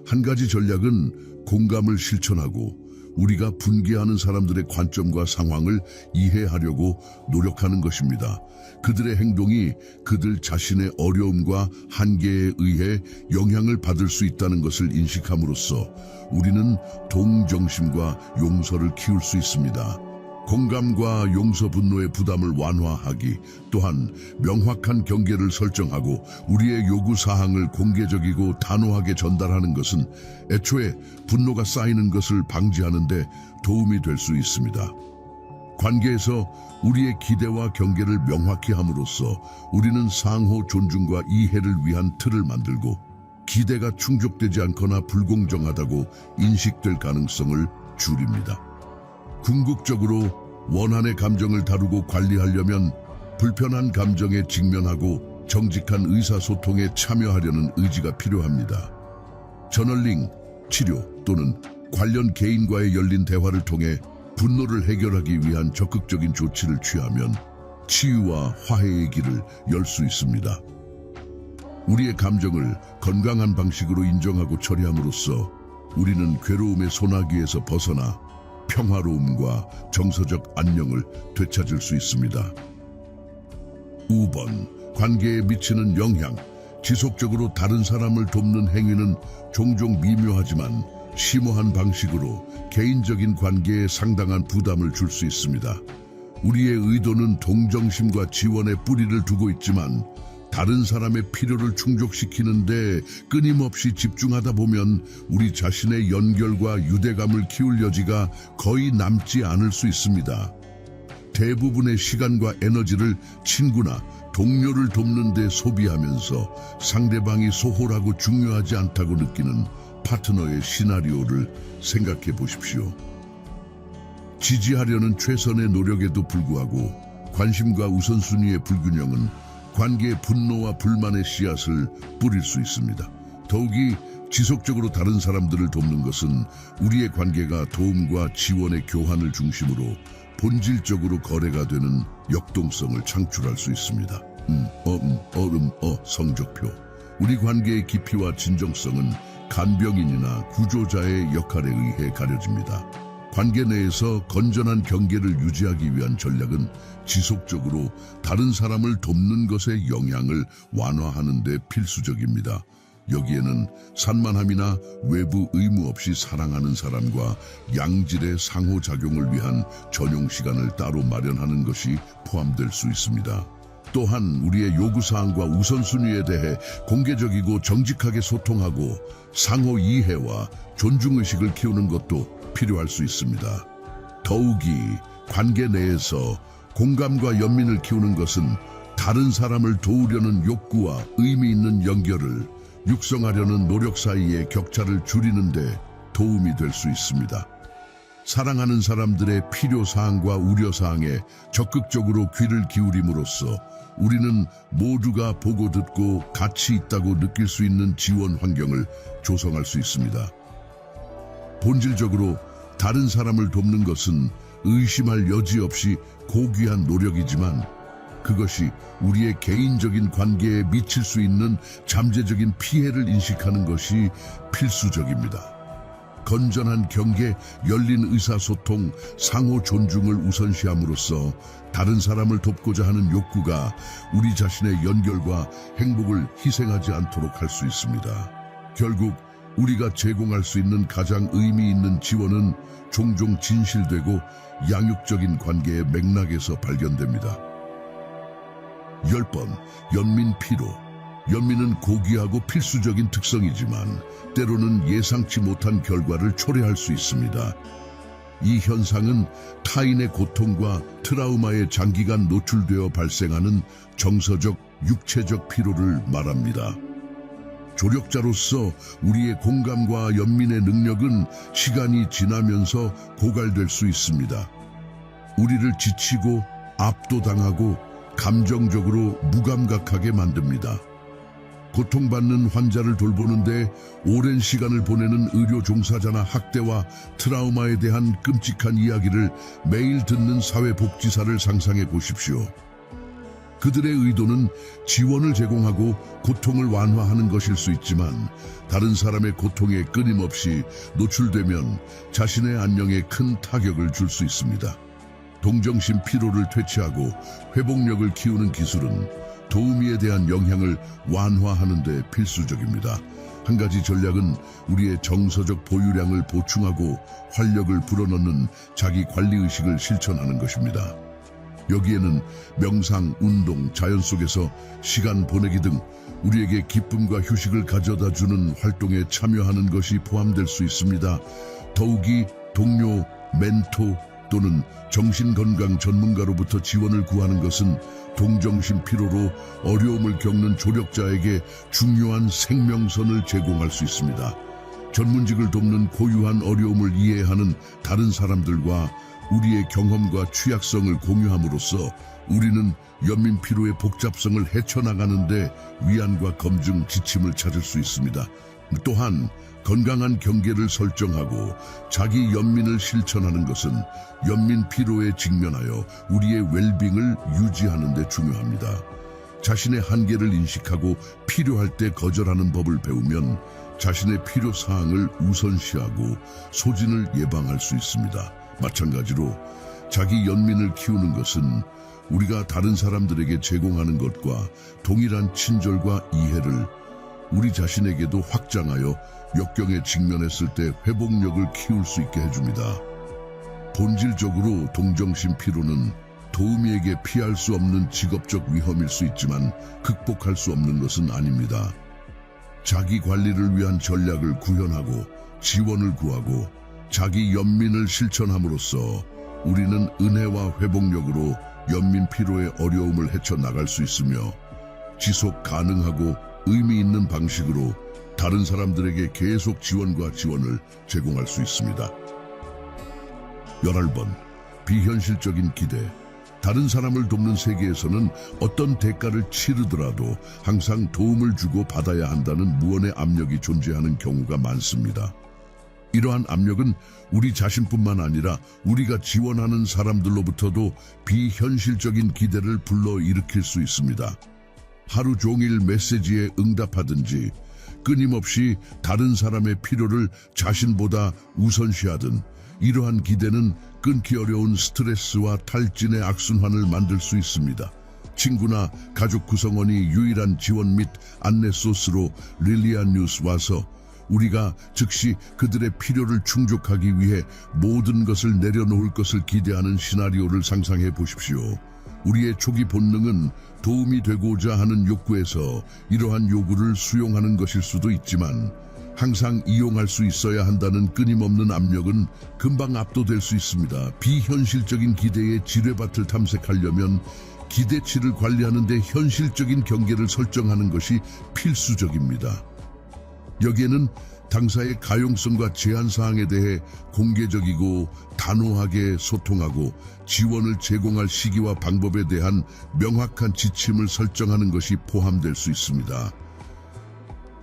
한 가지 전략은 공감을 실천하고 우리가 분개하는 사람들의 관점과 상황을 이해하려고 노력하는 것입니다. 그들의 행동이 그들 자신의 어려움과 한계에 의해 영향을 받을 수 있다는 것을 인식함으로써 우리는 동정심과 용서를 키울 수 있습니다. 공감과 용서 분노의 부담을 완화하기, 또한 명확한 경계를 설정하고 우리의 요구사항을 공개적이고 단호하게 전달하는 것은 애초에 분노가 쌓이는 것을 방지하는 데 도움이 될 수 있습니다. 관계에서 우리의 기대와 경계를 명확히 함으로써 우리는 상호 존중과 이해를 위한 틀을 만들고 기대가 충족되지 않거나 불공정하다고 인식될 가능성을 줄입니다. 궁극적으로 원한의 감정을 다루고 관리하려면 불편한 감정에 직면하고 정직한 의사소통에 참여하려는 의지가 필요합니다. 저널링, 치료 또는 관련 개인과의 열린 대화를 통해 분노를 해결하기 위한 적극적인 조치를 취하면 치유와 화해의 길을 열 수 있습니다. 우리의 감정을 건강한 방식으로 인정하고 처리함으로써 우리는 괴로움의 소나기에서 벗어나 평화로움과 정서적 안녕을 되찾을 수 있습니다. 5번, 관계에 미치는 영향. 지속적으로 다른 사람을 돕는 행위는 종종 미묘하지만 심오한 방식으로 개인적인 관계에 상당한 부담을 줄 수 있습니다. 우리의 의도는 동정심과 지원에 뿌리를 두고 있지만 다른 사람의 필요를 충족시키는데 끊임없이 집중하다 보면 우리 자신의 연결과 유대감을 키울 여지가 거의 남지 않을 수 있습니다. 대부분의 시간과 에너지를 친구나 동료를 돕는 데 소비하면서 상대방이 소홀하고 중요하지 않다고 느끼는 파트너의 시나리오를 생각해 보십시오. 지지하려는 최선의 노력에도 불구하고 관심과 우선순위의 불균형은 관계의 분노와 불만의 씨앗을 뿌릴 수 있습니다. 더욱이 지속적으로 다른 사람들을 돕는 것은 우리의 관계가 도움과 지원의 교환을 중심으로 본질적으로 거래가 되는 역동성을 창출할 수 있습니다. 성적표. 우리 관계의 깊이와 진정성은 간병인이나 구조자의 역할에 의해 가려집니다. 관계 내에서 건전한 경계를 유지하기 위한 전략은 지속적으로 다른 사람을 돕는 것의 영향을 완화하는 데 필수적입니다. 여기에는 산만함이나 외부 의무 없이 사랑하는 사람과 양질의 상호작용을 위한 전용 시간을 따로 마련하는 것이 포함될 수 있습니다. 또한 우리의 요구사항과 우선순위에 대해 공개적이고 정직하게 소통하고 상호 이해와 존중의식을 키우는 것도 필요할 수 있습니다. 더욱이 관계 내에서 공감과 연민을 키우는 것은 다른 사람을 도우려는 욕구와 의미 있는 연결을 육성하려는 노력 사이의 격차를 줄이는 데 도움이 될 수 있습니다. 사랑하는 사람들의 필요사항과 우려사항에 적극적으로 귀를 기울임으로써 우리는 모두가 보고 듣고 가치 있다고 느낄 수 있는 지원 환경을 조성할 수 있습니다. 본질적으로 다른 사람을 돕는 것은 의심할 여지 없이 고귀한 노력이지만 그것이 우리의 개인적인 관계에 미칠 수 있는 잠재적인 피해를 인식하는 것이 필수적입니다. 건전한 경계, 열린 의사소통, 상호 존중을 우선시함으로써 다른 사람을 돕고자 하는 욕구가 우리 자신의 연결과 행복을 희생하지 않도록 할 수 있습니다. 결국 우리가 제공할 수 있는 가장 의미 있는 지원은 종종 진실되고 양육적인 관계의 맥락에서 발견됩니다. 10번, 연민 피로. 연민은 고귀하고 필수적인 특성이지만 때로는 예상치 못한 결과를 초래할 수 있습니다. 이 현상은 타인의 고통과 트라우마에 장기간 노출되어 발생하는 정서적, 육체적 피로를 말합니다. 조력자로서 우리의 공감과 연민의 능력은 시간이 지나면서 고갈될 수 있습니다. 우리를 지치고 압도당하고 감정적으로 무감각하게 만듭니다. 고통받는 환자를 돌보는데 오랜 시간을 보내는 의료 종사자나 학대와 트라우마에 대한 끔찍한 이야기를 매일 듣는 사회복지사를 상상해 보십시오. 그들의 의도는 지원을 제공하고 고통을 완화하는 것일 수 있지만 다른 사람의 고통에 끊임없이 노출되면 자신의 안녕에 큰 타격을 줄 수 있습니다. 동정심 피로를 퇴치하고 회복력을 키우는 기술은 도우미에 대한 영향을 완화하는 데 필수적입니다. 한 가지 전략은 우리의 정서적 보유량을 보충하고 활력을 불어넣는 자기 관리의식을 실천하는 것입니다. 여기에는 명상, 운동, 자연 속에서 시간 보내기 등 우리에게 기쁨과 휴식을 가져다주는 활동에 참여하는 것이 포함될 수 있습니다. 더욱이 동료, 멘토 또는 정신건강 전문가로부터 지원을 구하는 것은 동정심 피로로 어려움을 겪는 조력자에게 중요한 생명선을 제공할 수 있습니다. 전문직을 돕는 고유한 어려움을 이해하는 다른 사람들과 우리의 경험과 취약성을 공유함으로써 우리는 연민 피로의 복잡성을 헤쳐나가는데 위안과 검증, 지침을 찾을 수 있습니다. 또한 건강한 경계를 설정하고 자기 연민을 실천하는 것은 연민 피로에 직면하여 우리의 웰빙을 유지하는 데 중요합니다. 자신의 한계를 인식하고 필요할 때 거절하는 법을 배우면 자신의 필요사항을 우선시하고 소진을 예방할 수 있습니다. 마찬가지로 자기 연민을 키우는 것은 우리가 다른 사람들에게 제공하는 것과 동일한 친절과 이해를 우리 자신에게도 확장하여 역경에 직면했을 때 회복력을 키울 수 있게 해줍니다. 본질적으로 동정심 피로는 도우미에게 피할 수 없는 직업적 위험일 수 있지만 극복할 수 없는 것은 아닙니다. 자기 관리를 위한 전략을 구현하고 지원을 구하고 자기 연민을 실천함으로써 우리는 은혜와 회복력으로 연민 피로의 어려움을 헤쳐나갈 수 있으며 지속 가능하고 의미 있는 방식으로 다른 사람들에게 계속 지원과 지원을 제공할 수 있습니다. 11번, 비현실적인 기대. 다른 사람을 돕는 세계에서는 어떤 대가를 치르더라도 항상 도움을 주고 받아야 한다는 무언의 압력이 존재하는 경우가 많습니다. 이러한 압력은 우리 자신뿐만 아니라 우리가 지원하는 사람들로부터도 비현실적인 기대를 불러일으킬 수 있습니다. 하루 종일 메시지에 응답하든지 끊임없이 다른 사람의 필요를 자신보다 우선시하든 이러한 기대는 끊기 어려운 스트레스와 탈진의 악순환을 만들 수 있습니다. 친구나 가족 구성원이 유일한 지원 및 안내 소스로 릴리안 뉴스 와서 우리가 즉시 그들의 필요를 충족하기 위해 모든 것을 내려놓을 것을 기대하는 시나리오를 상상해 보십시오. 우리의 초기 본능은 도움이 되고자 하는 욕구에서 이러한 요구를 수용하는 것일 수도 있지만 항상 이용할 수 있어야 한다는 끊임없는 압력은 금방 압도될 수 있습니다. 비현실적인 기대의 지뢰밭을 탐색하려면 기대치를 관리하는 데 현실적인 경계를 설정하는 것이 필수적입니다. 여기에는 당사의 가용성과 제한사항에 대해 공개적이고 단호하게 소통하고 지원을 제공할 시기와 방법에 대한 명확한 지침을 설정하는 것이 포함될 수 있습니다.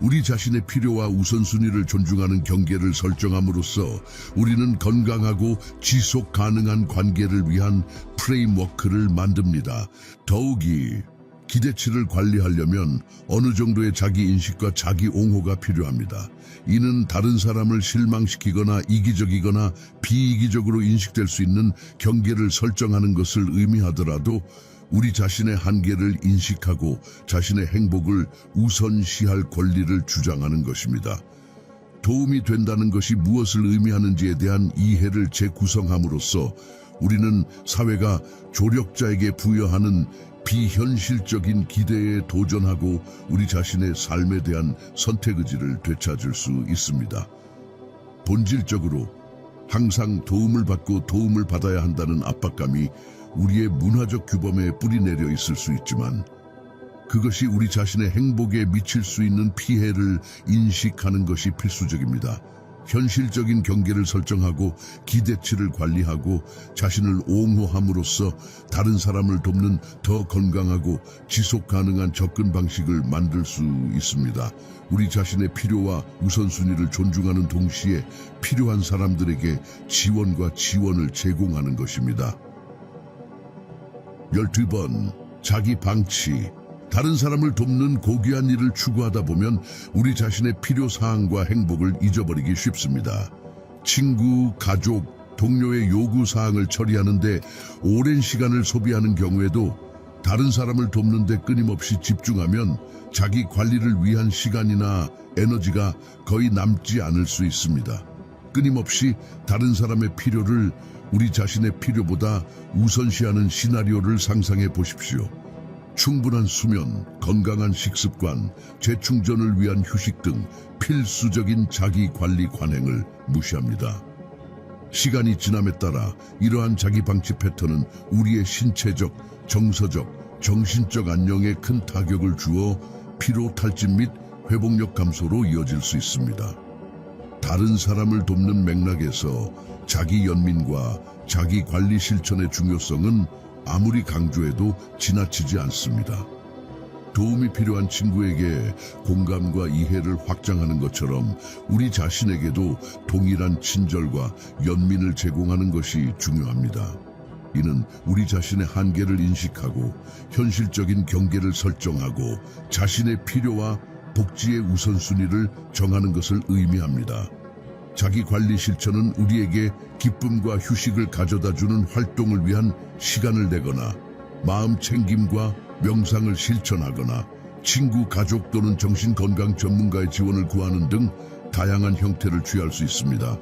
우리 자신의 필요와 우선순위를 존중하는 경계를 설정함으로써 우리는 건강하고 지속 가능한 관계를 위한 프레임워크를 만듭니다. 더욱이 기대치를 관리하려면 어느 정도의 자기인식과 자기옹호가 필요합니다. 이는 다른 사람을 실망시키거나 이기적이거나 비이기적으로 인식될 수 있는 경계를 설정하는 것을 의미하더라도 우리 자신의 한계를 인식하고 자신의 행복을 우선시할 권리를 주장하는 것입니다. 도움이 된다는 것이 무엇을 의미하는지에 대한 이해를 재구성함으로써 우리는 사회가 조력자에게 부여하는 비현실적인 기대에 도전하고 우리 자신의 삶에 대한 선택 의지를 되찾을 수 있습니다. 본질적으로 항상 도움을 받고 도움을 받아야 한다는 압박감이 우리의 문화적 규범에 뿌리내려 있을 수 있지만 그것이 우리 자신의 행복에 미칠 수 있는 피해를 인식하는 것이 필수적입니다. 현실적인 경계를 설정하고 기대치를 관리하고 자신을 옹호함으로써 다른 사람을 돕는 더 건강하고 지속 가능한 접근 방식을 만들 수 있습니다. 우리 자신의 필요와 우선순위를 존중하는 동시에 필요한 사람들에게 지원과 지원을 제공하는 것입니다. 12번, 자기 방치. 다른 사람을 돕는 고귀한 일을 추구하다 보면 우리 자신의 필요사항과 행복을 잊어버리기 쉽습니다. 친구, 가족, 동료의 요구사항을 처리하는데 오랜 시간을 소비하는 경우에도 다른 사람을 돕는 데 끊임없이 집중하면 자기 관리를 위한 시간이나 에너지가 거의 남지 않을 수 있습니다. 끊임없이 다른 사람의 필요를 우리 자신의 필요보다 우선시하는 시나리오를 상상해 보십시오. 충분한 수면, 건강한 식습관, 재충전을 위한 휴식 등 필수적인 자기 관리 관행을 무시합니다. 시간이 지남에 따라 이러한 자기 방치 패턴은 우리의 신체적, 정서적, 정신적 안녕에 큰 타격을 주어 피로 탈진 및 회복력 감소로 이어질 수 있습니다. 다른 사람을 돕는 맥락에서 자기 연민과 자기 관리 실천의 중요성은 아무리 강조해도 지나치지 않습니다. 도움이 필요한 친구에게 공감과 이해를 확장하는 것처럼 우리 자신에게도 동일한 친절과 연민을 제공하는 것이 중요합니다. 이는 우리 자신의 한계를 인식하고 현실적인 경계를 설정하고 자신의 필요와 복지의 우선순위를 정하는 것을 의미합니다. 자기 관리 실천은 우리에게 기쁨과 휴식을 가져다주는 활동을 위한 시간을 내거나 마음 챙김과 명상을 실천하거나 친구, 가족 또는 정신건강 전문가의 지원을 구하는 등 다양한 형태를 취할 수 있습니다.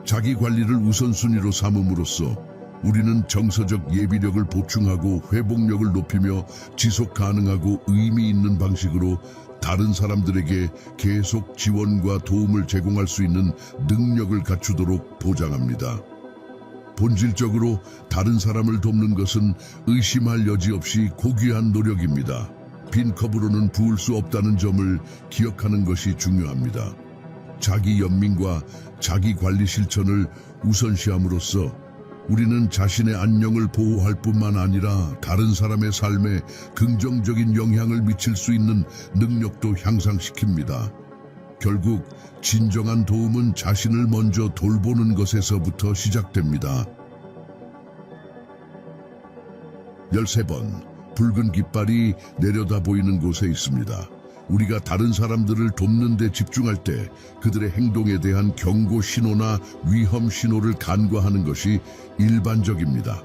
자기 관리를 우선순위로 삼음으로써 우리는 정서적 예비력을 보충하고 회복력을 높이며 지속 가능하고 의미 있는 방식으로 다른 사람들에게 계속 지원과 도움을 제공할 수 있는 능력을 갖추도록 보장합니다. 본질적으로 다른 사람을 돕는 것은 의심할 여지 없이 고귀한 노력입니다. 빈 컵으로는 부을 수 없다는 점을 기억하는 것이 중요합니다. 자기 연민과 자기 관리 실천을 우선시함으로써 우리는 자신의 안녕을 보호할 뿐만 아니라 다른 사람의 삶에 긍정적인 영향을 미칠 수 있는 능력도 향상시킵니다. 결국 진정한 도움은 자신을 먼저 돌보는 것에서부터 시작됩니다. 13번, 붉은 깃발이 내려다 보이는 곳에 있습니다. 우리가 다른 사람들을 돕는 데 집중할 때 그들의 행동에 대한 경고 신호나 위험 신호를 간과하는 것이 일반적입니다.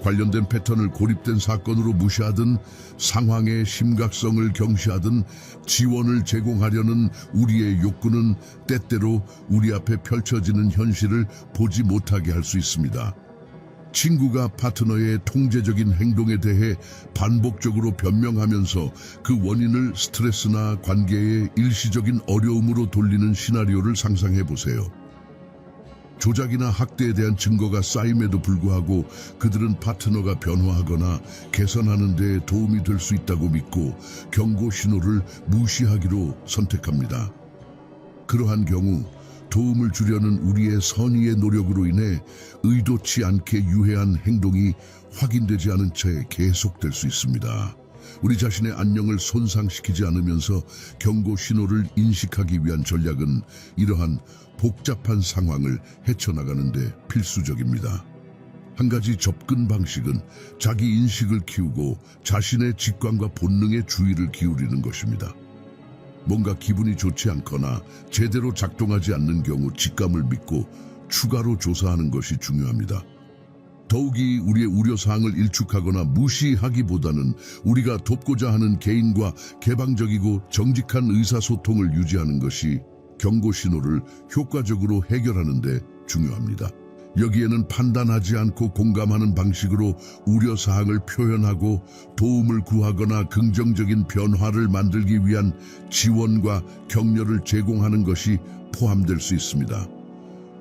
관련된 패턴을 고립된 사건으로 무시하든 상황의 심각성을 경시하든 지원을 제공하려는 우리의 욕구는 때때로 우리 앞에 펼쳐지는 현실을 보지 못하게 할 수 있습니다. 친구가 파트너의 통제적인 행동에 대해 반복적으로 변명하면서 그 원인을 스트레스나 관계의 일시적인 어려움으로 돌리는 시나리오를 상상해 보세요. 조작이나 학대에 대한 증거가 쌓임에도 불구하고 그들은 파트너가 변화하거나 개선하는 데 도움이 될 수 있다고 믿고 경고 신호를 무시하기로 선택합니다. 그러한 경우 도움을 주려는 우리의 선의의 노력으로 인해 의도치 않게 유해한 행동이 확인되지 않은 채 계속될 수 있습니다. 우리 자신의 안녕을 손상시키지 않으면서 경고 신호를 인식하기 위한 전략은 이러한 복잡한 상황을 헤쳐나가는 데 필수적입니다. 한 가지 접근 방식은 자기 인식을 키우고 자신의 직관과 본능에 주의를 기울이는 것입니다. 뭔가 기분이 좋지 않거나 제대로 작동하지 않는 경우 직감을 믿고 추가로 조사하는 것이 중요합니다. 더욱이 우리의 우려사항을 일축하거나 무시하기보다는 우리가 돕고자 하는 개인과 개방적이고 정직한 의사소통을 유지하는 것이 경고 신호를 효과적으로 해결하는 데 중요합니다. 여기에는 판단하지 않고 공감하는 방식으로 우려사항을 표현하고 도움을 구하거나 긍정적인 변화를 만들기 위한 지원과 격려를 제공하는 것이 포함될 수 있습니다.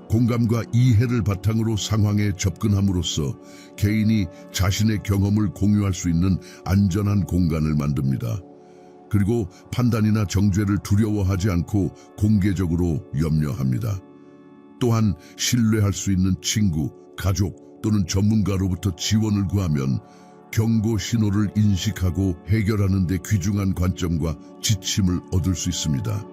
공감과 이해를 바탕으로 상황에 접근함으로써 개인이 자신의 경험을 공유할 수 있는 안전한 공간을 만듭니다. 그리고 판단이나 정죄를 두려워하지 않고 공개적으로 염려합니다. 또한 신뢰할 수 있는 친구, 가족 또는 전문가로부터 지원을 구하면 경고 신호를 인식하고 해결하는 데 귀중한 관점과 지침을 얻을 수 있습니다.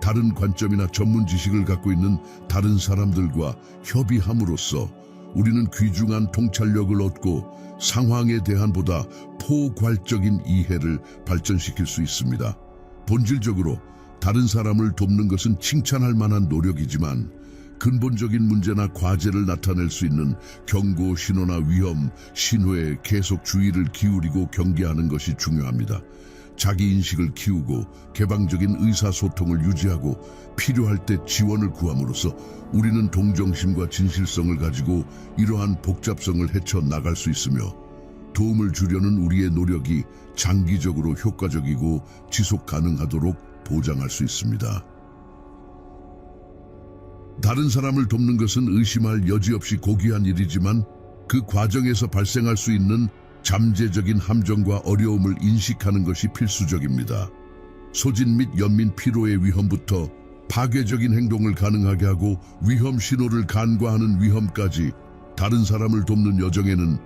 다른 관점이나 전문 지식을 갖고 있는 다른 사람들과 협의함으로써 우리는 귀중한 통찰력을 얻고 상황에 대한 보다 포괄적인 이해를 발전시킬 수 있습니다. 본질적으로 다른 사람을 돕는 것은 칭찬할 만한 노력이지만 근본적인 문제나 과제를 나타낼 수 있는 경고 신호나 위험 신호에 계속 주의를 기울이고 경계하는 것이 중요합니다. 자기 인식을 키우고 개방적인 의사소통을 유지하고 필요할 때 지원을 구함으로써 우리는 동정심과 진실성을 가지고 이러한 복잡성을 헤쳐나갈 수 있으며 도움을 주려는 우리의 노력이 장기적으로 효과적이고 지속 가능하도록 보장할 수 있습니다. 다른 사람을 돕는 것은 의심할 여지 없이 고귀한 일이지만 그 과정에서 발생할 수 있는 잠재적인 함정과 어려움을 인식하는 것이 필수적입니다. 소진 및 연민 피로의 위험부터 파괴적인 행동을 가능하게 하고 위험 신호를 간과하는 위험까지 다른 사람을 돕는 여정에는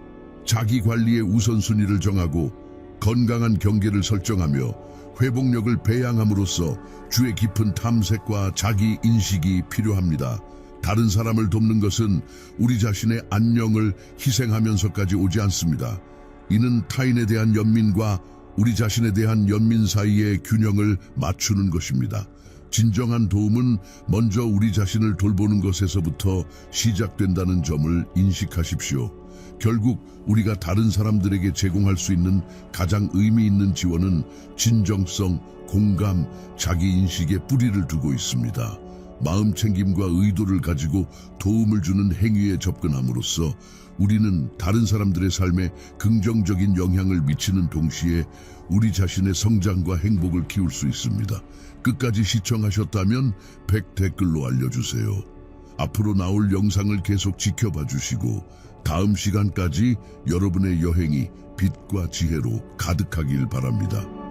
자기 관리의 우선순위를 정하고 건강한 경계를 설정하며 회복력을 배양함으로써 주의 깊은 탐색과 자기 인식이 필요합니다. 다른 사람을 돕는 것은 우리 자신의 안녕을 희생하면서까지 오지 않습니다. 이는 타인에 대한 연민과 우리 자신에 대한 연민 사이의 균형을 맞추는 것입니다. 진정한 도움은 먼저 우리 자신을 돌보는 것에서부터 시작된다는 점을 인식하십시오. 결국 우리가 다른 사람들에게 제공할 수 있는 가장 의미 있는 지원은 진정성, 공감, 자기인식에 뿌리를 두고 있습니다. 마음 챙김과 의도를 가지고 도움을 주는 행위에 접근함으로써 우리는 다른 사람들의 삶에 긍정적인 영향을 미치는 동시에 우리 자신의 성장과 행복을 키울 수 있습니다. 끝까지 시청하셨다면 100 댓글로 알려주세요. 앞으로 나올 영상을 계속 지켜봐 주시고 다음 시간까지 여러분의 여행이 빛과 지혜로 가득하길 바랍니다.